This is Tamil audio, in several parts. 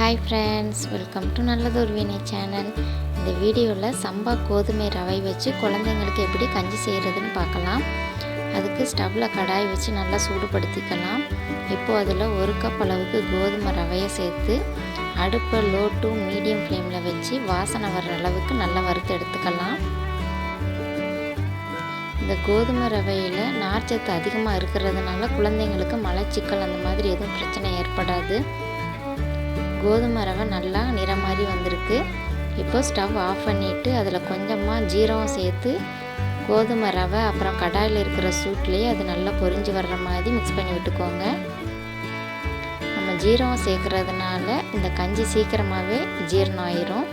Hi friends, welcome to Nallathor Veenai channel. இந்த வீடியோவில் சம்பா கோதுமை ரவை வச்சு குழந்தைங்களுக்கு எப்படி கஞ்சி செய்கிறதுன்னு பார்க்கலாம். அதுக்கு ஸ்டவ்வில் கடாய் வச்சு நல்லா சூடுபடுத்திக்கலாம். இப்போது அதில் 1 கப் அளவுக்கு கோதுமை ரவையை சேர்த்து அடுப்பை லோ டு மீடியம் ஃப்ளேமில் வச்சு வாசனை வர்ற அளவுக்கு நல்லா வறுத்து எடுத்துக்கலாம். இந்த கோதுமை ரவையில் நார்ச்சத்து அதிகமாக இருக்கிறதுனால குழந்தைங்களுக்கு மலச்சிக்கல் அந்த மாதிரி எதுவும் பிரச்சனை ஏற்படாது. கோதுமை ரவை நல்லா நிறம் மாதிரி வந்திருக்கு. இப்போ ஸ்டவ் ஆஃப் பண்ணிவிட்டு அதில் கொஞ்சமாக ஜீரகம் சேர்த்து கோதுமை ரவை அப்புறம் கடாயில் இருக்கிற சூட்லேயே அது நல்லா பொரிஞ்சு வர்ற மாதிரி மிக்ஸ் பண்ணி விட்டுக்கோங்க. நம்ம ஜீரகம் சேர்க்குறதுனால இந்த கஞ்சி சீக்கிரமாகவே ஜீரணம் ஆயிரும்.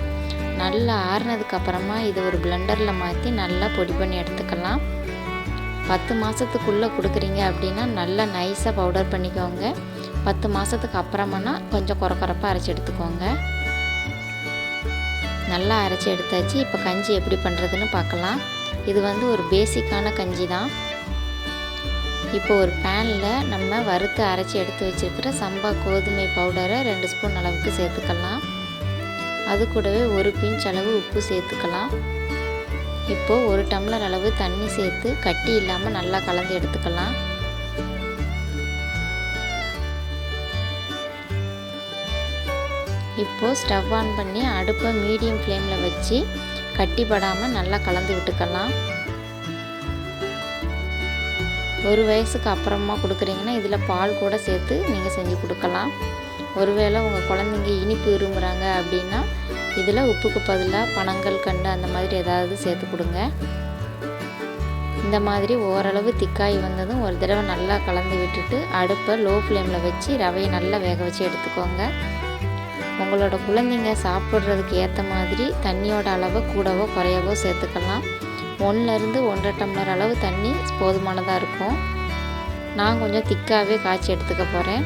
நல்லா ஆறுனதுக்கப்புறமா இது ஒரு பிளெண்டரில் மாற்றி நல்லா பொடி பண்ணி எடுத்துக்கலாம். 10 மாதத்துக்குள்ளே கொடுக்குறீங்க அப்படின்னா நல்லா நைஸாக பவுடர் பண்ணிக்கோங்க. 10 மாதத்துக்கு அப்புறமானா கொஞ்சம் குறப்பாக அரைச்சி எடுத்துக்கோங்க. நல்லா அரைச்சி எடுத்தாச்சு. இப்போ கஞ்சி எப்படி பண்ணுறதுன்னு பார்க்கலாம். இது ஒரு பேசிக்கான கஞ்சி தான். இப்போ ஒரு பேனில் நம்ம வறுத்து அரைச்சி எடுத்து வச்சுருக்கிற சம்பா கோதுமை பவுடரை 2 ஸ்பூன் அளவுக்கு சேர்த்துக்கலாம். அது கூடவே 1 பிஞ்ச் அளவு உப்பு சேர்த்துக்கலாம். இப்போது 1 டம்ளர் அளவு தண்ணி சேர்த்து கட்டி இல்லாமல் நல்லா கலந்து எடுத்துக்கலாம். இப்போது ஸ்டவ் ஆன் பண்ணி அடுப்பை மீடியம் ஃப்ளேமில் வச்சு கட்டிப்படாமல் நல்லா கலந்து விட்டுக்கலாம். 1 வயசுக்கு அப்புறமா கொடுக்குறீங்கன்னா இதில் பால் கூட சேர்த்து நீங்கள் செஞ்சு கொடுக்கலாம். ஒருவேளை உங்கள் குழந்தைங்க இனிப்பு விரும்புகிறாங்க அப்படின்னா இதில் உப்புக்கு பதிலாக பனங்கள் கண்டு அந்த மாதிரி ஏதாவது சேர்த்து கொடுங்க. இந்த மாதிரி ஓரளவு திக்காய் வந்ததும் ஒரு தடவை நல்லா கலந்து விட்டுட்டு அடுப்பை லோ ஃப்ளேமில் வச்சு ரவையை நல்லா வேக வச்சு எடுத்துக்கோங்க. உங்களோட குழந்தைங்க சாப்பிட்றதுக்கு ஏற்ற மாதிரி தண்ணியோட அளவை கூடவோ குறையவோ சேர்த்துக்கலாம். 1லேருந்து 1.5 டம்ளர் அளவு தண்ணி போதுமானதாக இருக்கும். நான் கொஞ்சம் திக்காகவே காய்ச்சி எடுத்துக்க போகிறேன்.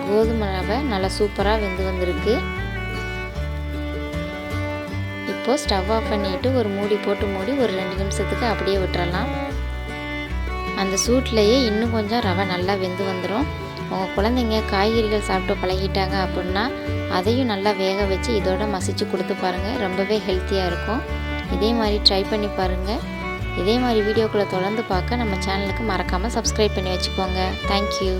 கோதுமை ரவை நல்லா சூப்பராக வெந்து வந்திருக்கு. இப்போது ஸ்டவ் ஆஃப் பண்ணிவிட்டு ஒரு மூடி போட்டு மூடி ஒரு 2 நிமிஷத்துக்கு அப்படியே விட்டுறலாம். அந்த சூட்லேயே இன்னும் கொஞ்சம் ரவை நல்லா வெந்து வந்துடும். உங்கள் குழந்தைங்க காய்கறிகள் சாப்பிட்டு பழகிட்டாங்க அப்படின்னா அதையும் நல்லா வேக வச்சு இதோட மசிச்சு கொடுத்து பாருங்கள். ரொம்பவே ஹெல்த்தியாக இருக்கும். இதே மாதிரி ட்ரை பண்ணி பாருங்கள். இதே மாதிரி வீடியோக்களை தொடர்ந்து பார்க்க நம்ம சேனலுக்கு மறக்காமல் சப்ஸ்கிரைப் பண்ணி வச்சுக்கோங்க. தேங்க்யூ.